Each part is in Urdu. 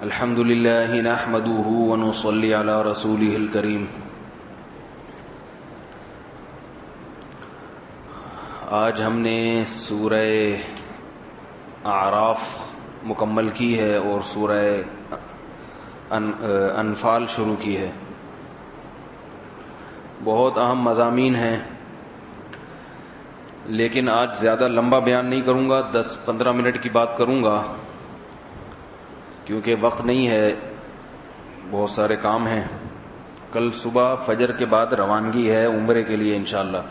الحمد لله نحمده ونصلي على رسوله الكريم. آج ہم نے سورہ اعراف مکمل کی ہے اور سورہ انفال شروع کی ہے. بہت اہم مضامین ہیں، لیکن آج زیادہ لمبا بیان نہیں کروں گا، 10-15 منٹ کی بات کروں گا کیونکہ وقت نہیں ہے، بہت سارے کام ہیں. کل صبح فجر کے بعد روانگی ہے عمرے کے لیے انشاءاللہ.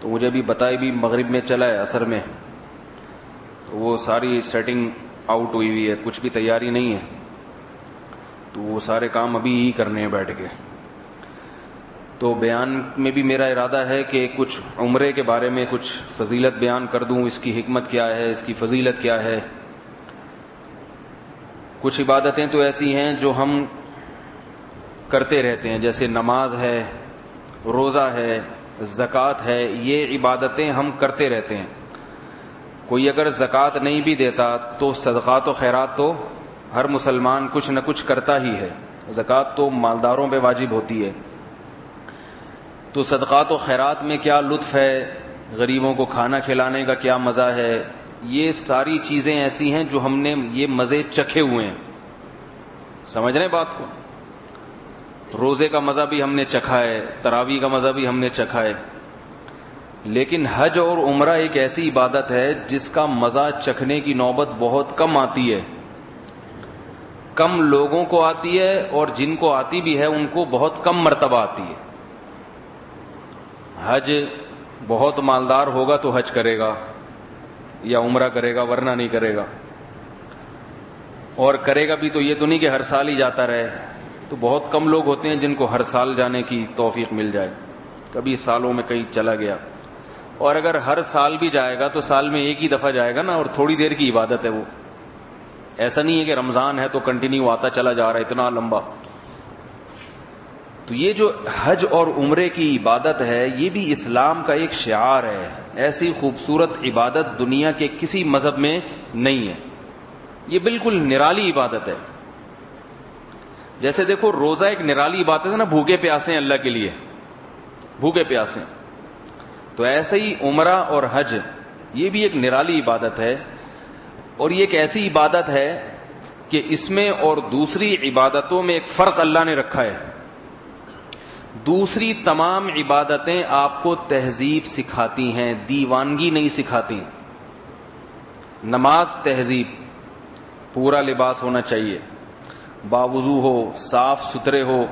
تو مجھے بھی بتائی بھی مغرب میں چلا ہے، عصر میں، تو وہ ساری سیٹنگ آؤٹ ہوئی ہے، کچھ بھی تیاری نہیں ہے. تو وہ سارے کام ابھی ہی کرنے ہیں بیٹھ کے. تو بیان میں بھی میرا ارادہ ہے کہ کچھ عمرے کے بارے میں کچھ فضیلت بیان کر دوں، اس کی حکمت کیا ہے، اس کی فضیلت کیا ہے. کچھ عبادتیں تو ایسی ہیں جو ہم کرتے رہتے ہیں، جیسے نماز ہے، روزہ ہے، زکوٰۃ ہے. یہ عبادتیں ہم کرتے رہتے ہیں. کوئی اگر زکوٰۃ نہیں بھی دیتا تو صدقات و خیرات تو ہر مسلمان کچھ نہ کچھ کرتا ہی ہے. زکوٰۃ تو مالداروں پہ واجب ہوتی ہے. تو صدقات و خیرات میں کیا لطف ہے، غریبوں کو کھانا کھلانے کا کیا مزہ ہے. یہ ساری چیزیں ایسی ہیں جو ہم نے یہ مزے چکھے ہوئے ہیں. سمجھ رہے ہیں بات کو؟ روزے کا مزہ بھی ہم نے چکھا ہے، تراویح کا مزہ بھی ہم نے چکھا ہے. لیکن حج اور عمرہ ایک ایسی عبادت ہے جس کا مزہ چکھنے کی نوبت بہت کم آتی ہے. کم لوگوں کو آتی ہے، اور جن کو آتی بھی ہے ان کو بہت کم مرتبہ آتی ہے. حج بہت مالدار ہوگا تو حج کرے گا یا عمرہ کرے گا، ورنہ نہیں کرے گا. اور کرے گا بھی تو یہ تو نہیں کہ ہر سال ہی جاتا رہے. تو بہت کم لوگ ہوتے ہیں جن کو ہر سال جانے کی توفیق مل جائے. کبھی سالوں میں کہیں چلا گیا. اور اگر ہر سال بھی جائے گا تو سال میں ایک ہی دفعہ جائے گا نا، اور تھوڑی دیر کی عبادت ہے وہ. ایسا نہیں ہے کہ رمضان ہے تو کنٹینیو آتا چلا جا رہا ہے اتنا لمبا. تو یہ جو حج اور عمرے کی عبادت ہے یہ بھی اسلام کا ایک شعار ہے. ایسی خوبصورت عبادت دنیا کے کسی مذہب میں نہیں ہے. یہ بالکل نرالی عبادت ہے. جیسے دیکھو روزہ ایک نرالی عبادت ہے نا، بھوکے پیاسے ہیں اللہ کے لیے، بھوکے پیاسے. تو ایسے ہی عمرہ اور حج یہ بھی ایک نرالی عبادت ہے. اور یہ ایک ایسی عبادت ہے کہ اس میں اور دوسری عبادتوں میں ایک فرق اللہ نے رکھا ہے. دوسری تمام عبادتیں آپ کو تہذیب سکھاتی ہیں، دیوانگی نہیں سکھاتی. نماز تہذیب، پورا لباس ہونا چاہیے، باوضو ہو، صاف ستھرے ہو،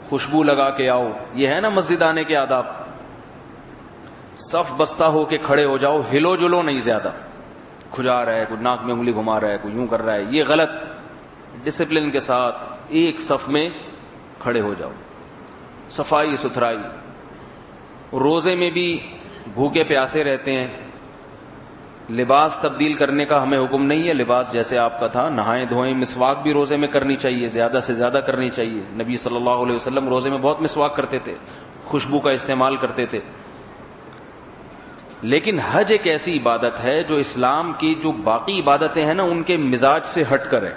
خوشبو لگا کے آؤ. یہ ہے نا مسجد آنے کے آداب. صف بستہ ہو کے کھڑے ہو جاؤ، ہلو جلو نہیں زیادہ. کھجا رہا ہے، کوئی ناک میں انگلی گھما رہا ہے، کوئی یوں کر رہا ہے، یہ غلط. ڈسپلن کے ساتھ ایک صف میں کھڑے ہو جاؤ، صفائی ستھرائی. روزے میں بھی بھوکے پیاسے رہتے ہیں. لباس تبدیل کرنے کا ہمیں حکم نہیں ہے، لباس جیسے آپ کا تھا. نہائیں دھوئیں، مسواک بھی روزے میں کرنی چاہیے، زیادہ سے زیادہ کرنی چاہیے. نبی صلی اللہ علیہ وسلم روزے میں بہت مسواک کرتے تھے، خوشبو کا استعمال کرتے تھے. لیکن حج ایک ایسی عبادت ہے جو اسلام کی جو باقی عبادتیں ہیں نا ان کے مزاج سے ہٹ کر ہے.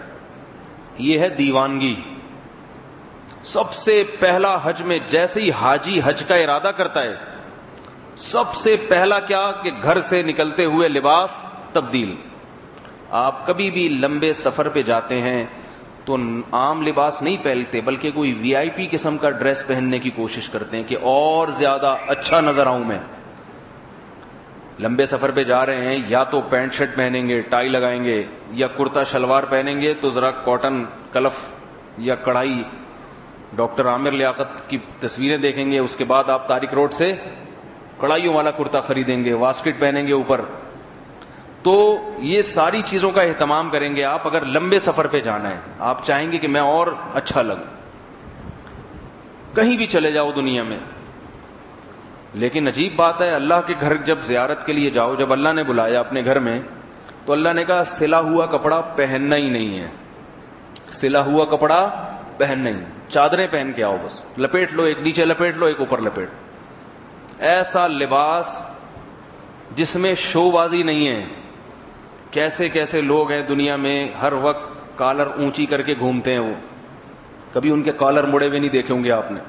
یہ ہے دیوانگی. سب سے پہلا حج میں جیسے ہی حاجی حج کا ارادہ کرتا ہے، سب سے پہلا کیا کہ گھر سے نکلتے ہوئے لباس تبدیل. آپ کبھی بھی لمبے سفر پہ جاتے ہیں تو عام لباس نہیں پہنتے، بلکہ کوئی وی آئی پی قسم کا ڈریس پہننے کی کوشش کرتے ہیں کہ اور زیادہ اچھا نظر آؤں میں. لمبے سفر پہ جا رہے ہیں، یا تو پینٹ شرٹ پہنیں گے، ٹائی لگائیں گے، یا کرتا شلوار پہنیں گے تو ذرا کاٹن کلف یا کڑھائی. ڈاکٹر عامر لیاقت کی تصویریں دیکھیں گے، اس کے بعد آپ تاریک روڈ سے کڑھائیوں والا کرتا خریدیں گے، واسکٹ پہنیں گے اوپر. تو یہ ساری چیزوں کا اہتمام کریں گے آپ اگر لمبے سفر پہ جانا ہے. آپ چاہیں گے کہ میں اور اچھا لگوں. کہیں بھی چلے جاؤ دنیا میں. لیکن عجیب بات ہے، اللہ کے گھر جب زیارت کے لیے جاؤ، جب اللہ نے بلایا اپنے گھر میں، تو اللہ نے کہا سلا ہوا کپڑا پہننا ہی نہیں ہے. سلا ہوا کپڑا پہننا ہی. چادریں پہن کے آؤ، بس لپیٹ لو، ایک نیچے لپیٹ لو، ایک اوپر لپیٹ. ایسا لباس جس میں شو بازی نہیں ہے، کیسے کیسے لوگ ہیں دنیا میں، ہر وقت کالر اونچی کر کے گھومتے ہیں، وہ کبھی ان کے کالر مڑے ہوئے نہیں دیکھے ہوں گے آپ نے،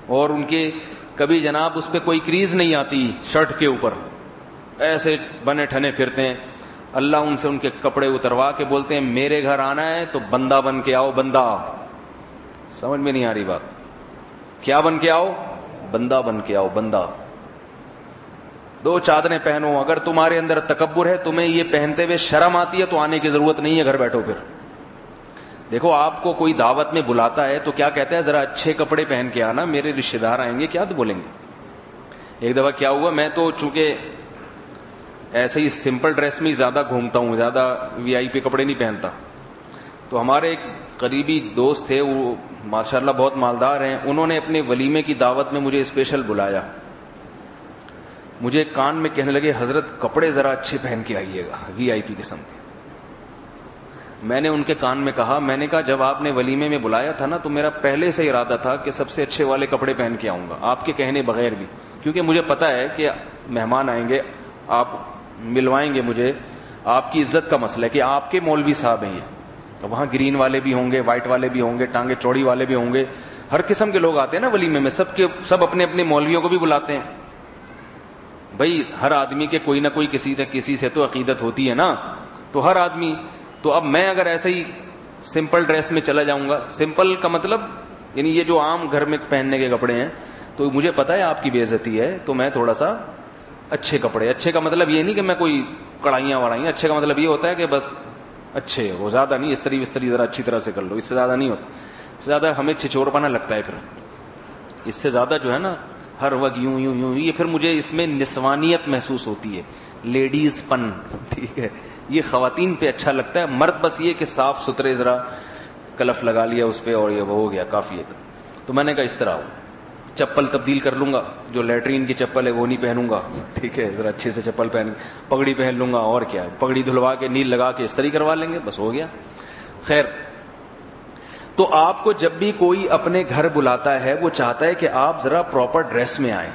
اور ان کے کبھی جناب اس پہ کوئی کریز نہیں آتی شرٹ کے اوپر، ایسے بنے ٹھنے پھرتے ہیں. اللہ ان سے ان کے کپڑے اتروا کے بولتے ہیں میرے گھر آنا ہے تو بندہ بن کے آؤ. بندہ، سمجھ میں نہیں آ رہی بات؟ کیا بن کے آؤ؟ بندہ بن کے آؤ. بندہ. 2 چادریں پہنو. اگر تمہارے اندر تکبر ہے، تمہیں یہ پہنتے ہوئے شرم آتی ہے، تو آنے کی ضرورت نہیں ہے، گھر بیٹھو. پھر دیکھو آپ کو کوئی دعوت میں بلاتا ہے تو کیا کہتا ہے؟ ذرا اچھے کپڑے پہن کے آنا، میرے رشتے دار آئیں گے. کیا تو بولیں گے؟ ایک دفعہ کیا ہوا، میں تو چونکہ ایسے ہی سمپل ڈریس میں ہی زیادہ گھومتا ہوں، زیادہ وی آئی پی کپڑے نہیں پہنتا، تو ہمارے ایک قریبی دوست تھے، وہ ماشاءاللہ بہت مالدار ہیں، انہوں نے اپنے ولیمے کی دعوت میں مجھے اسپیشل بلایا. مجھے کان میں کہنے لگے حضرت کپڑے ذرا اچھے پہن کے آئیے گا، وی آئی پی قسم کے. میں نے ان کے کان میں کہا، میں نے کہا جب آپ نے ولیمے میں بلایا تھا نا تو میرا پہلے سے ارادہ تھا کہ سب سے اچھے والے کپڑے پہن کے آؤں گا، آپ کے کہنے بغیر بھی، کیونکہ مجھے پتا ہے کہ مہمان آئیں گے، آپ ملوائیں گے مجھے، آپ کی عزت کا مسئلہ ہے کہ آپ کے مولوی صاحب ہیں یہ. وہاں گرین والے بھی ہوں گے، وائٹ والے بھی ہوں گے، ٹانگے چوڑی والے بھی ہوں گے، ہر قسم کے لوگ آتے ہیں نا ولیمے میں، سب اپنے اپنے مولویوں کو بھی بلاتے ہیں. بھائی ہر آدمی کے کوئی نہ کوئی کسی سے تو عقیدت ہوتی ہے نا، تو ہر آدمی. تو اب میں اگر ایسے ہی سمپل ڈریس میں چلا جاؤں گا، سمپل کا مطلب یعنی یہ جو عام گھر میں پہننے کے کپڑے ہیں، تو مجھے پتا ہے آپ کی بے عزتی ہے، تو میں تھوڑا سا اچھے کپڑے، اچھے کا مطلب یہ نہیں کہ میں کوئی کڑھائیاں وڑائیاں، اچھے کا مطلب یہ ہوتا ہے کہ بس اچھے، وہ زیادہ نہیں، استری ذرا اچھی طرح سے کر لو، اس سے زیادہ نہیں ہوتا. اس سے زیادہ ہمیں چھچور پنا لگتا ہے، پھر اس سے زیادہ جو ہے نا ہر وقت یوں یوں یوں، یہ پھر مجھے اس میں نسوانیت محسوس ہوتی ہے، لیڈیز پن. ٹھیک ہے، یہ خواتین پہ اچھا لگتا ہے، مرد بس یہ کہ صاف ستھرے ذرا کلف لگا لیا اس پہ اور یہ وہ ہو گیا، کافی ہے. تو میں نے کہا اس طرح ہو، چپل تبدیل کر لوں گا، جو لیٹرین کی چپل ہے وہ نہیں پہنوں گا، ٹھیک ہے، ذرا اچھے سے چپل پہن، پگڑی پہن لوں گا، اور کیا، پگڑی دھلوا کے نیل لگا کے استری کروا لیں گے، بس ہو گیا. خیر، تو آپ کو جب بھی کوئی اپنے گھر بلاتا ہے وہ چاہتا ہے کہ آپ ذرا پراپر ڈریس میں آئیں،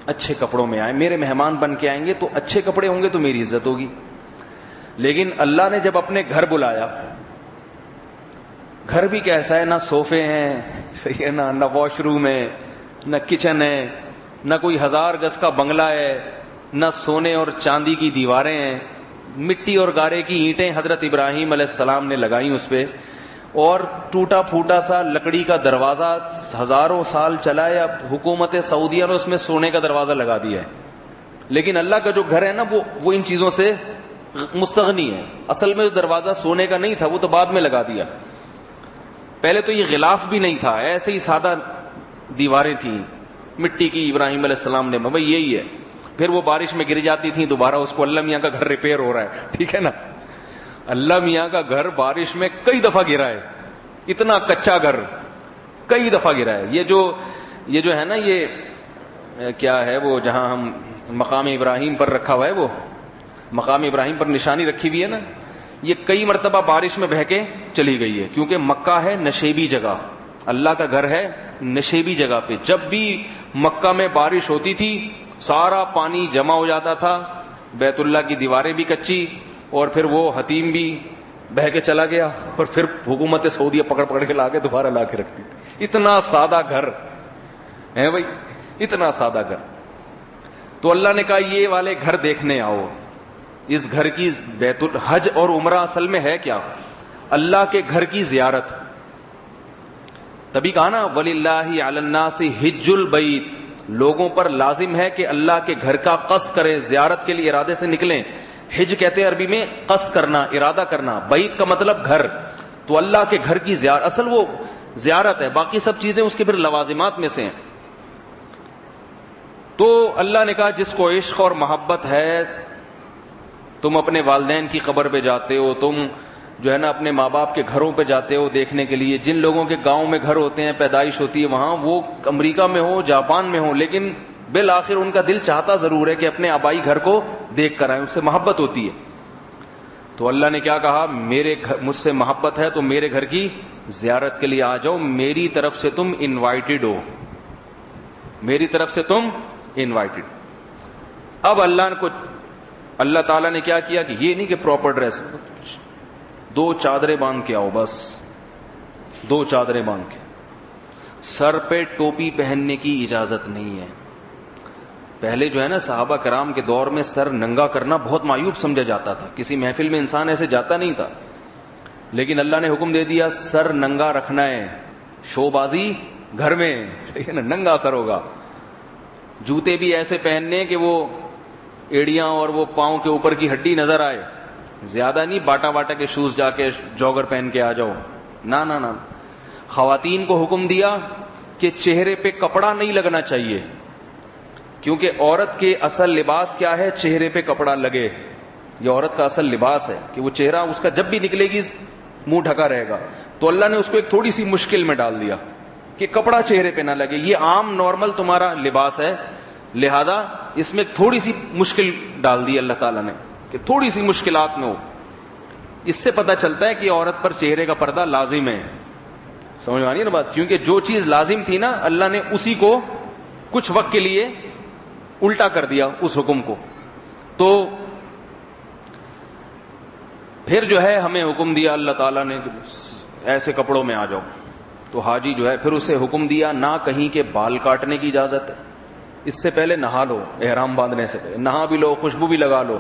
اچھے کپڑوں میں آئیں، میرے مہمان بن کے آئیں گے تو اچھے کپڑے ہوں گے تو میری عزت ہوگی. لیکن اللہ نے جب اپنے گھر بلایا، گھر بھی کیسا ہے، نہ صوفے ہیں، صحیح ہے نا، نہ واش روم ہے، نہ کچن ہے، نہ کوئی 1000 گز کا بنگلہ ہے، نہ سونے اور چاندی کی دیواریں ہیں، مٹی اور گارے کی اینٹیں حضرت ابراہیم علیہ السلام نے لگائیں اس پہ، اور ٹوٹا پھوٹا سا لکڑی کا دروازہ ہزاروں سال چلا ہے. اب حکومت سعودیہ نے اس میں سونے کا دروازہ لگا دیا ہے. لیکن اللہ کا جو گھر ہے نا وہ ان چیزوں سے مستغنی ہے. اصل میں جو دروازہ سونے کا نہیں تھا وہ تو بعد میں لگا دیا. پہلے تو یہ غلاف بھی نہیں تھا، ایسے ہی سادہ دیواریں تھیں مٹی کی، ابراہیم علیہ السلام نے، بھائی یہی ہے. پھر وہ بارش میں گر جاتی تھیں، دوبارہ اس کو اللہ میاں کا گھر ریپیئر ہو رہا ہے، ٹھیک ہے نا. اللہ میاں کا گھر بارش میں کئی دفعہ گرا ہے، اتنا کچا گھر کئی دفعہ گرا ہے. یہ جو ہے نا، یہ کیا ہے وہ جہاں ہم مقام ابراہیم پر رکھا ہوا ہے، وہ مقام ابراہیم پر نشانی رکھی ہوئی ہے نا، یہ کئی مرتبہ بارش میں بہہ کے چلی گئی ہے، کیونکہ مکہ ہے نشیبی جگہ، اللہ کا گھر ہے نشیبی جگہ پہ. جب بھی مکہ میں بارش ہوتی تھی سارا پانی جمع ہو جاتا تھا، بیت اللہ کی دیواریں بھی کچی، اور پھر وہ حتیم بھی بہہ کے چلا گیا، اور پھر حکومت سعودیہ پکڑ کے لا کے دوبارہ لا کے رکھتی تھی. اتنا سادہ گھر ہے بھائی، اتنا سادہ گھر. تو اللہ نے کہا یہ والے گھر دیکھنے آؤ. اس گھر کی بیت الحج اور عمرہ اصل میں ہے کیا؟ اللہ کے گھر کی زیارت. تبھی کہا نا وَلِلَّهِ عَلَى النَّاسِ حِجُّ الْبَيْتِ، لوگوں پر لازم ہے کہ اللہ کے گھر کا قصد کریں، زیارت کے لیے ارادے سے نکلیں. حج کہتے ہیں عربی میں قصد کرنا، ارادہ کرنا. بیت کا مطلب گھر. تو اللہ کے گھر کی زیارت، اصل وہ زیارت ہے، باقی سب چیزیں اس کے پھر لوازمات میں سے ہیں. تو اللہ نے کہا جس کو عشق اور محبت ہے، تم اپنے والدین کی قبر پہ جاتے ہو، تم جو ہے نا اپنے ماں باپ کے گھروں پہ جاتے ہو دیکھنے کے لیے. جن لوگوں کے گاؤں میں گھر ہوتے ہیں، پیدائش ہوتی ہے وہاں، وہ امریکہ میں ہو، جاپان میں ہو، لیکن بالآخر ان کا دل چاہتا ضرور ہے کہ اپنے آبائی گھر کو دیکھ کر آئیں، اس سے محبت ہوتی ہے. تو اللہ نے کیا کہا، مجھ سے محبت ہے تو میرے گھر کی زیارت کے لیے آ جاؤ، میری طرف سے تم انوائٹڈ ہو، میری طرف سے تم انوائٹڈ. اب اللہ کو اللہ تعالیٰ نے کیا کیا کہ یہ نہیں کہ پراپر ڈریس، 2 چادریں باندھ کے آؤ، بس 2 چادریں باندھ کے، سر پہ ٹوپی پہننے کی اجازت نہیں ہے. پہلے جو ہے نا صحابہ کرام کے دور میں سر ننگا کرنا بہت معیوب سمجھا جاتا تھا، کسی محفل میں انسان ایسے جاتا نہیں تھا، لیکن اللہ نے حکم دے دیا سر ننگا رکھنا ہے، شو بازی گھر میں، ٹھیک ہے نا، ننگا سر ہوگا. جوتے بھی ایسے پہننے کہ وہ ایڑیاں اور وہ پاؤں کے اوپر کی ہڈی نظر آئے، زیادہ نہیں باٹا باٹا کے شوز جا کے جوگر پہن کے آ جاؤ، نہ نہ نہ. خواتین کو حکم دیا کہ چہرے پہ کپڑا نہیں لگنا چاہیے، کیونکہ عورت کے اصل لباس کیا ہے؟ چہرے پہ کپڑا لگے. یہ عورت کا اصل لباس ہے کہ وہ چہرہ اس کا جب بھی نکلے گی منہ ڈھکا رہے گا. تو اللہ نے اس کو ایک تھوڑی سی مشکل میں ڈال دیا کہ کپڑا چہرے پہ نہ لگے، یہ عام نارمل تمہارا لباس ہے، لہذا اس میں تھوڑی سی مشکل ڈال دی اللہ تعالیٰ نے کہ تھوڑی سی مشکلات میں ہو. اس سے پتہ چلتا ہے کہ عورت پر چہرے کا پردہ لازم ہے. سمجھ میں آ رہی ہے نا بات؟ کیونکہ جو چیز لازم تھی نا اللہ نے اسی کو کچھ وقت کے لیے الٹا کر دیا اس حکم کو. تو پھر جو ہے ہمیں حکم دیا اللہ تعالیٰ نے ایسے کپڑوں میں آ جاؤ. تو حاجی جو ہے پھر اسے حکم دیا نہ کہیں کے بال کاٹنے کی اجازت ہے، اس سے پہلے نہا لو، احرام باندھنے سے پہلے نہا بھی لو، خوشبو بھی لگا لو.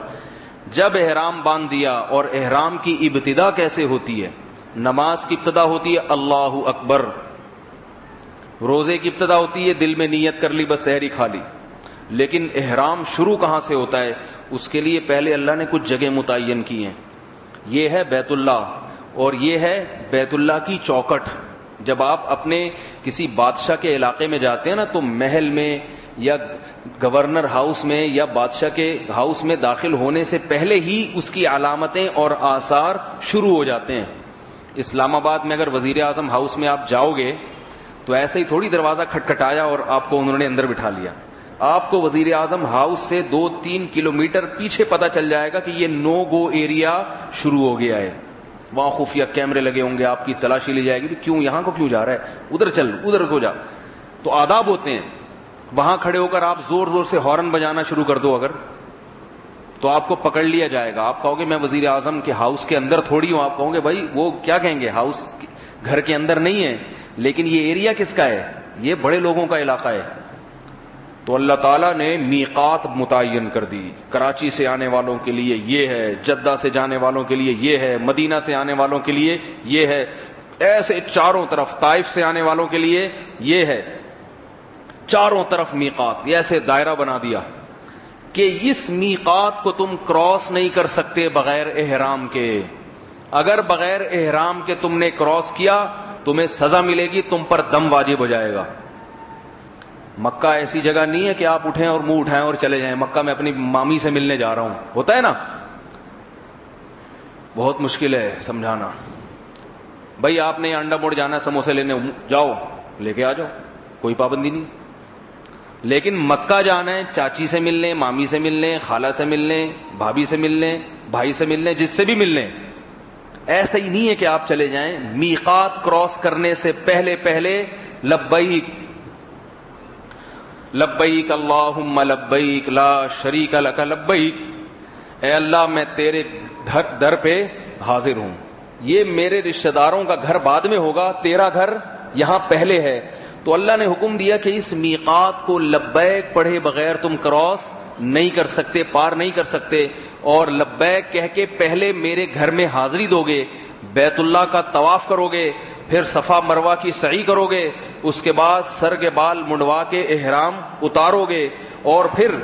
جب احرام باندھ دیا، اور احرام کی ابتدا کیسے ہوتی ہے؟ نماز کی ابتدا ہوتی ہے اللہ اکبر، روزے کی ابتدا ہوتی ہے دل میں نیت کر لی، بس سحری کھا لی. لیکن احرام شروع کہاں سے ہوتا ہے؟ اس کے لیے پہلے اللہ نے کچھ جگہ متعین کی ہیں. یہ ہے بیت اللہ، اور یہ ہے بیت اللہ کی چوکٹ. جب آپ اپنے کسی بادشاہ کے علاقے میں جاتے ہیں نا، تو محل میں یا گورنر ہاؤس میں یا بادشاہ کے ہاؤس میں داخل ہونے سے پہلے ہی اس کی علامتیں اور آثار شروع ہو جاتے ہیں. اسلام آباد میں اگر وزیر اعظم ہاؤس میں آپ جاؤ گے تو ایسے ہی تھوڑی دروازہ کھٹکھٹایا اور آپ کو انہوں نے اندر بٹھا لیا. آپ کو وزیر اعظم ہاؤس سے 2-3 کلومیٹر پیچھے پتہ چل جائے گا کہ یہ نو گو ایریا شروع ہو گیا ہے. وہاں خفیہ کیمرے لگے ہوں گے، آپ کی تلاشی لی جائے گی، کیوں یہاں کو کیوں جا رہا ہے، ادھر چل، ادھر کو جا. تو آداب ہوتے ہیں. وہاں کھڑے ہو کر آپ زور زور سے ہارن بجانا شروع کر دو اگر، تو آپ کو پکڑ لیا جائے گا. آپ کہو گے میں وزیر اعظم کے ہاؤس کے اندر تھوڑی ہوں. آپ کہو گے بھائی وہ کیا کہیں گے، ہاؤس گھر کے اندر نہیں ہے، لیکن یہ ایریا کس کا ہے؟ یہ بڑے لوگوں کا علاقہ ہے. تو اللہ تعالیٰ نے میقات متعین کر دی. کراچی سے آنے والوں کے لیے یہ ہے، جدہ سے جانے والوں کے لیے یہ ہے، مدینہ سے آنے والوں کے لیے یہ ہے، ایسے چاروں طرف، طائف سے آنے والوں کے لیے یہ ہے، چاروں طرف میقات. ایسے دائرہ بنا دیا کہ اس میقات کو تم کراس نہیں کر سکتے بغیر احرام کے. اگر بغیر احرام کے تم نے کراس کیا تمہیں سزا ملے گی، تم پر دم واجب ہو جائے گا. مکہ ایسی جگہ نہیں ہے کہ آپ اٹھیں اور منہ اٹھائیں اور چلے جائیں. مکہ میں اپنی مامی سے ملنے جا رہا ہوں، ہوتا ہے نا، بہت مشکل ہے سمجھانا. بھائی آپ نے انڈا موڑ جانا ہے سموسے لینے، جاؤ لے کے آ جاؤ، کوئی پابندی نہیں. لیکن مکہ جانا ہے چاچی سے ملنے، مامی سے ملنے، خالہ سے ملنے، بھابھی سے ملنے، بھائی سے ملنے، جس سے بھی ملنے، ایسا ہی نہیں ہے کہ آپ چلے جائیں. میقات کراس کرنے سے پہلے پہلے لبیک لبیک اللہم لبیک لا شریک لک لبیک، اے اللہ میں تیرے در پہ حاضر ہوں. یہ میرے رشتہ داروں کا گھر بعد میں ہوگا، تیرا گھر یہاں پہلے ہے. تو اللہ نے حکم دیا کہ اس میقات کو لبیک پڑھے بغیر تم کراس نہیں کر سکتے، پار نہیں کر سکتے. اور لبیک کہہ کے پہلے میرے گھر میں حاضری دو گے، بیت اللہ کا طواف کرو گے، پھر صفا مروہ کی سعی کرو گے، اس کے بعد سر کے بال منڈوا کے احرام اتارو گے. اور پھر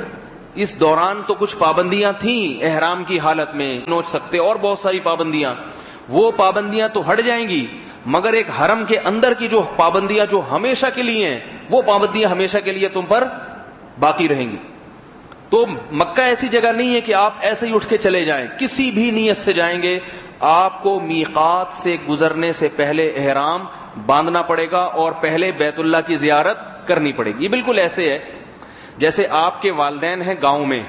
اس دوران تو کچھ پابندیاں تھیں احرام کی حالت میں، نوچ سکتے اور بہت ساری پابندیاں، وہ پابندیاں تو ہٹ جائیں گی، مگر ایک حرم کے اندر کی جو پابندیاں جو ہمیشہ کے لیے ہیں، وہ پابندیاں ہمیشہ کے لیے تم پر باقی رہیں گی. تو مکہ ایسی جگہ نہیں ہے کہ آپ ایسے ہی اٹھ کے چلے جائیں، کسی بھی نیت سے جائیں گے آپ کو میقات سے گزرنے سے پہلے احرام باندھنا پڑے گا اور پہلے بیت اللہ کی زیارت کرنی پڑے گی. یہ بالکل ایسے ہے جیسے آپ کے والدین ہیں گاؤں میں،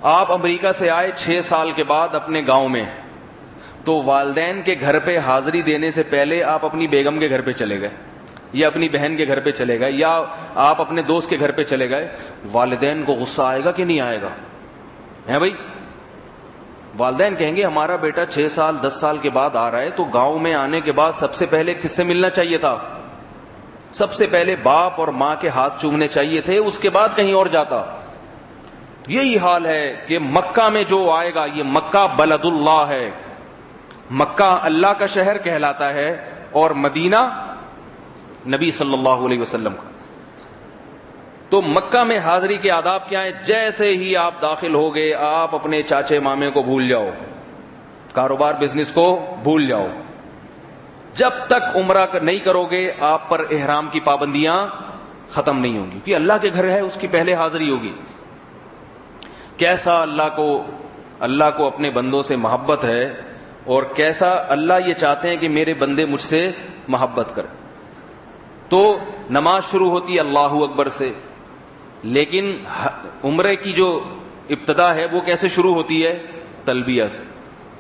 آپ امریکہ سے آئے 6 سال کے بعد اپنے گاؤں میں، تو والدین کے گھر پہ حاضری دینے سے پہلے آپ اپنی بیگم کے گھر پہ چلے گئے، یا اپنی بہن کے گھر پہ چلے گئے، یا آپ اپنے دوست کے گھر پہ چلے گئے. والدین کو غصہ آئے گا کہ نہیں آئے گا؟ ہیں بھائی؟ والدین کہیں گے ہمارا بیٹا 6 سال 10 سال کے بعد آ رہا ہے تو گاؤں میں آنے کے بعد سب سے پہلے کس سے ملنا چاہیے تھا؟ سب سے پہلے باپ اور ماں کے ہاتھ چومنے چاہیے تھے، اس کے بعد کہیں اور جاتا۔ یہی حال ہے کہ مکہ میں جو آئے گا، یہ مکہ بلد اللہ ہے، مکہ اللہ کا شہر کہلاتا ہے، اور مدینہ نبی صلی اللہ علیہ وسلم کا۔ تو مکہ میں حاضری کے آداب کیا ہیں؟ جیسے ہی آپ داخل ہو گئے، آپ اپنے چاچے مامے کو بھول جاؤ، کاروبار بزنس کو بھول جاؤ۔ جب تک عمرہ نہیں کرو گے آپ پر احرام کی پابندیاں ختم نہیں ہوں گی، کیونکہ اللہ کے گھر ہے، اس کی پہلے حاضری ہوگی۔ کیسا اللہ کو اپنے بندوں سے محبت ہے، اور کیسا اللہ یہ چاہتے ہیں کہ میرے بندے مجھ سے محبت کریں۔ تو نماز شروع ہوتی ہے اللہ اکبر سے، لیکن عمرے کی جو ابتدا ہے وہ کیسے شروع ہوتی ہے؟ تلبیہ سے،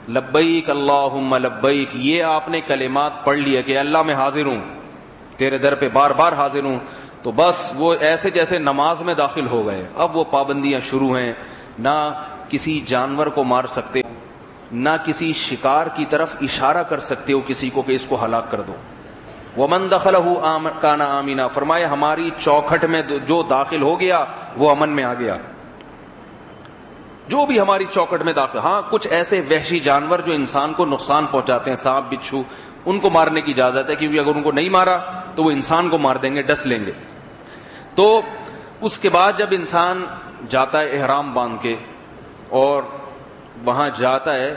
لبیک اللہم لبیک۔ یہ آپ نے کلمات پڑھ لیا کہ اللہ میں حاضر ہوں، تیرے در پہ بار بار حاضر ہوں، تو بس وہ ایسے جیسے نماز میں داخل ہو گئے۔ اب وہ پابندیاں شروع ہیں، نہ کسی جانور کو مار سکتے، نہ کسی شکار کی طرف اشارہ کر سکتے ہو کسی کو کہ اس کو ہلاک کر دو۔ وَمَن دَخَلَهُ كَانَ آمِنًا، فرمایا ہماری چوکھٹ میں جو داخل ہو گیا وہ امن میں آ گیا۔ جو بھی ہماری چوکھٹ میں داخل، ہاں کچھ ایسے وحشی جانور جو انسان کو نقصان پہنچاتے ہیں، سانپ بچھو، ان کو مارنے کی اجازت ہے، کیونکہ اگر ان کو نہیں مارا تو وہ انسان کو مار دیں گے، ڈس لیں گے۔ تو اس کے بعد جب انسان جاتا ہے احرام باندھ کے اور وہاں جاتا ہے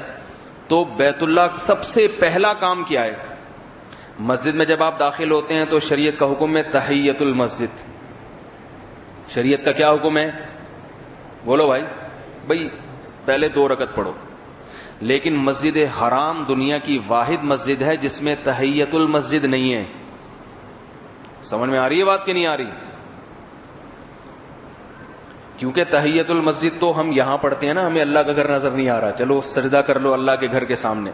تو بیت اللہ سب سے پہلا کام کیا ہے؟ مسجد میں جب آپ داخل ہوتے ہیں تو شریعت کا حکم ہے تحیت المسجد۔ شریعت کا کیا حکم ہے؟ بولو بھائی پہلے 2 رکعت پڑھو، لیکن مسجد حرام دنیا کی واحد مسجد ہے جس میں تحیت المسجد نہیں ہے۔ سمجھ میں آ رہی ہے بات کہ نہیں آ رہی؟ کیونکہ تحیت المسجد تو ہم یہاں پڑھتے ہیں نا، ہمیں اللہ کا گھر نظر نہیں آ رہا، چلو سجدہ کر لو اللہ کے گھر کے سامنے۔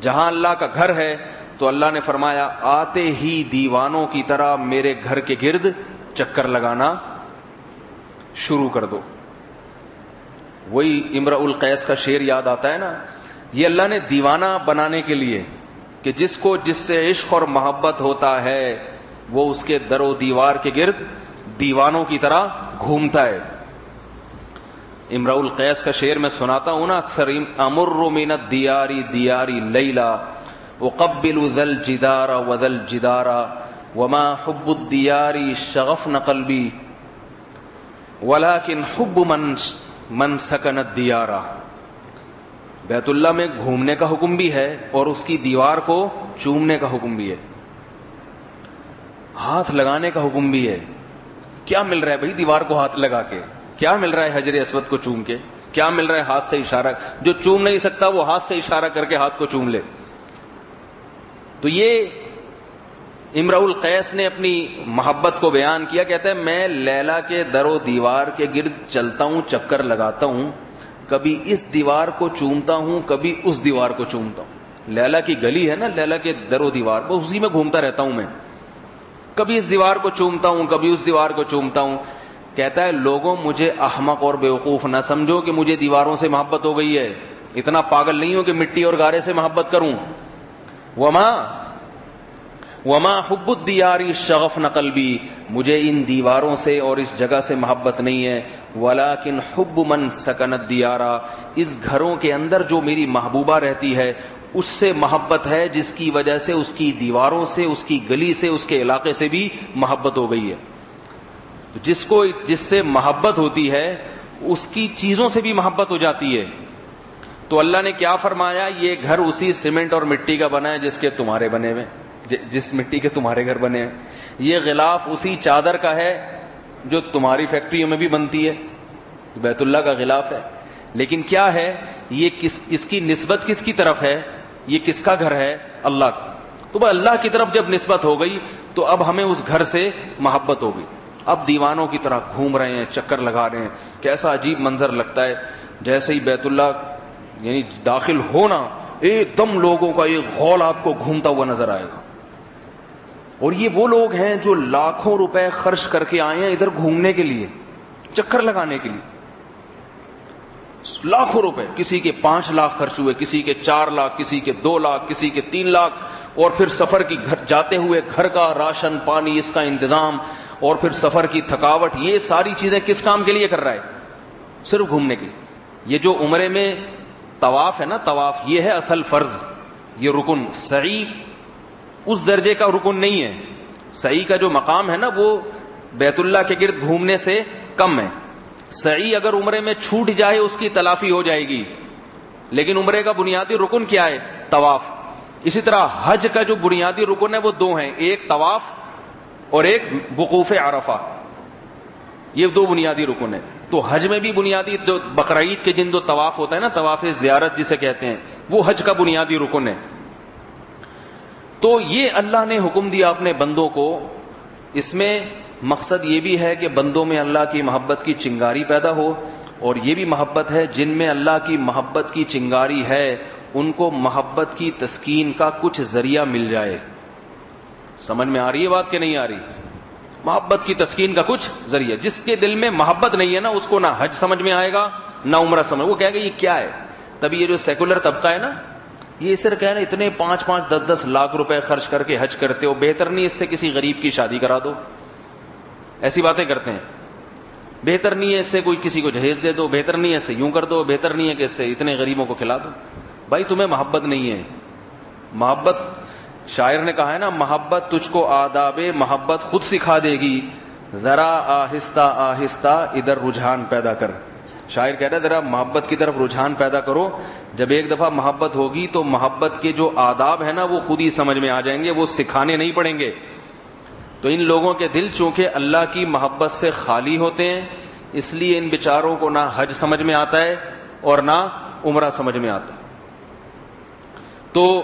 جہاں اللہ کا گھر ہے تو اللہ نے فرمایا آتے ہی دیوانوں کی طرح میرے گھر کے گرد چکر لگانا شروع کر دو۔ وہی امرؤ القیس کا شعر یاد آتا ہے نا، یہ اللہ نے دیوانہ بنانے کے لیے کہ جس سے عشق اور محبت ہوتا ہے وہ اس کے در و دیوار کے گرد دیوانوں کی طرح گھومتا ہے۔ امرؤ القیس کا شعر میں سناتا ہوں نا اکثر، امر من الدیار دیاری لیلا اقبل ذا الجدار وذا الجدار وما حب الدیار شغفن قلبی ولكن حب من سکن الدیار۔ بیت اللہ میں گھومنے کا حکم بھی ہے اور اس کی دیوار کو چومنے کا حکم بھی ہے، ہاتھ لگانے کا حکم بھی ہے۔ کیا مل رہا ہے بھائی دیوار کو ہاتھ لگا کے؟ کیا مل رہا ہے حجر اسود کو چوم کے؟ کیا مل رہا ہے ہاتھ سے اشارہ؟ جو چوم نہیں سکتا وہ ہاتھ سے اشارہ کر کے ہاتھ کو چوم لے۔ تو یہ امرؤ القیس نے اپنی محبت کو بیان کیا، کہتا ہے میں لیلا کے در و دیوار کے گرد چلتا ہوں، چکر لگاتا ہوں، کبھی اس دیوار کو چومتا ہوں کبھی اس دیوار کو چومتا ہوں۔ لیلا کی گلی ہے نا، لیلا کے در و دیوار، وہ اسی میں گھومتا رہتا ہوں میں، کبھی اس دیوار کو چومتا ہوں کبھی اس دیوار کو چومتا ہوں۔ کہتا ہے لوگوں مجھے احمق اور بیوقوف نہ سمجھو کہ مجھے دیواروں سے محبت ہو گئی ہے، اتنا پاگل نہیں ہوں کہ مٹی اور گارے سے محبت کروں۔ وما حب الدیار شغفن قلبی، مجھے ان دیواروں سے اور اس جگہ سے محبت نہیں ہے، ولیکن حب من سکن الدیار، اس گھروں کے اندر جو میری محبوبہ رہتی ہے اس سے محبت ہے، جس کی وجہ سے اس کی دیواروں سے، اس کی گلی سے، اس کے علاقے سے بھی محبت ہو گئی ہے۔ جس سے محبت ہوتی ہے اس کی چیزوں سے بھی محبت ہو جاتی ہے۔ تو اللہ نے کیا فرمایا؟ یہ گھر اسی سیمنٹ اور مٹی کا بنا ہے جس کے تمہارے بنے ہوئے، جس مٹی کے تمہارے گھر بنے ہیں۔ یہ غلاف اسی چادر کا ہے جو تمہاری فیکٹریوں میں بھی بنتی ہے، بیت اللہ کا غلاف ہے۔ لیکن کیا ہے یہ؟ اس کی نسبت کس کی طرف ہے؟ یہ کس کا گھر ہے؟ اللہ کا۔ تو اللہ کی طرف جب نسبت ہو گئی تو اب ہمیں اس گھر سے محبت ہو گئی۔ اب دیوانوں کی طرح گھوم رہے ہیں، چکر لگا رہے ہیں۔ کیسا عجیب منظر لگتا ہے، جیسے ہی بیت اللہ یعنی داخل ہونا ایک دم لوگوں کا ایک غول آپ کو گھومتا ہوا نظر آئے گا۔ اور یہ وہ لوگ ہیں جو لاکھوں روپے خرچ کر کے آئے ہیں ادھر گھومنے کے لیے، چکر لگانے کے لیے۔ لاکھوں روپے, کسی کے 5 لاکھ خرچ ہوئے, کسی کے 4 لاکھ, کسی کے 2 لاکھ, کسی کے 3 لاکھ, اور پھر سفر کی جاتے ہوئے گھر کا راشن پانی اس کا انتظام, اور پھر سفر کی تھکاوٹ, یہ ساری چیزیں کس کام کے لیے کر رہا ہے؟ صرف گھومنے کے لیے. یہ جو عمرے میں طواف ہے نا, طواف یہ ہے اصل فرض, یہ رکن. سعی اس درجے کا رکن نہیں ہے. سعی کا جو مقام ہے نا وہ بیت اللہ کے گرد گھومنے سے کم ہے. سعی اگر عمرے میں چھوٹ جائے اس کی تلافی ہو جائے گی, لیکن عمرے کا بنیادی رکن کیا ہے؟ طواف. اسی طرح حج کا جو بنیادی رکن ہے وہ 2 ہیں, ایک طواف اور ایک وقوف عرفہ. یہ 2 بنیادی رکن ہیں. تو حج میں بھی بنیادی جو بقرعید کے دن جو طواف ہوتا ہے نا, طواف زیارت جسے کہتے ہیں, وہ حج کا بنیادی رکن ہے. تو یہ اللہ نے حکم دیا اپنے بندوں کو. اس میں مقصد یہ بھی ہے کہ بندوں میں اللہ کی محبت کی چنگاری پیدا ہو, اور یہ بھی محبت ہے جن میں اللہ کی محبت کی چنگاری ہے ان کو محبت کی تسکین کا کچھ ذریعہ مل جائے. سمجھ میں آ رہی ہے بات کہ نہیں آ رہی؟ محبت کی تسکین کا کچھ ذریعہ. جس کے دل میں محبت نہیں ہے نا, اس کو نہ حج سمجھ میں آئے گا نہ عمرہ سمجھ, وہ کہے گا یہ کیا ہے. تبھی یہ جو سیکولر طبقہ ہے نا, یہ صرف کہنا اتنے 5-5, 10-10 لاکھ روپے خرچ کر کے حج کرتے ہو, بہتر نہیں اس سے کسی غریب کی شادی کرا دو. ایسی باتیں کرتے ہیں. بہتر نہیں ہے اس سے کوئی کسی کو جہیز دے دو, بہتر نہیں ہے اس سے یوں کر دو, بہتر نہیں ہے کہ اس سے اتنے غریبوں کو کھلا دو. بھائی تمہیں محبت نہیں ہے. محبت, شاعر نے کہا ہے نا, محبت تجھ کو آداب محبت خود سکھا دے گی, ذرا آہستہ آہستہ ادھر رجحان پیدا کر. شاعر کہہ رہا ہے ذرا محبت کی طرف رجحان پیدا کرو. جب ایک دفعہ محبت ہوگی تو محبت کے جو آداب ہیں نا وہ خود ہی سمجھ میں آ جائیں گے, وہ سکھانے نہیں پڑیں گے. تو ان لوگوں کے دل چونکہ اللہ کی محبت سے خالی ہوتے ہیں, اس لیے ان بیچاروں کو نہ حج سمجھ میں آتا ہے اور نہ عمرہ سمجھ میں آتا ہے. تو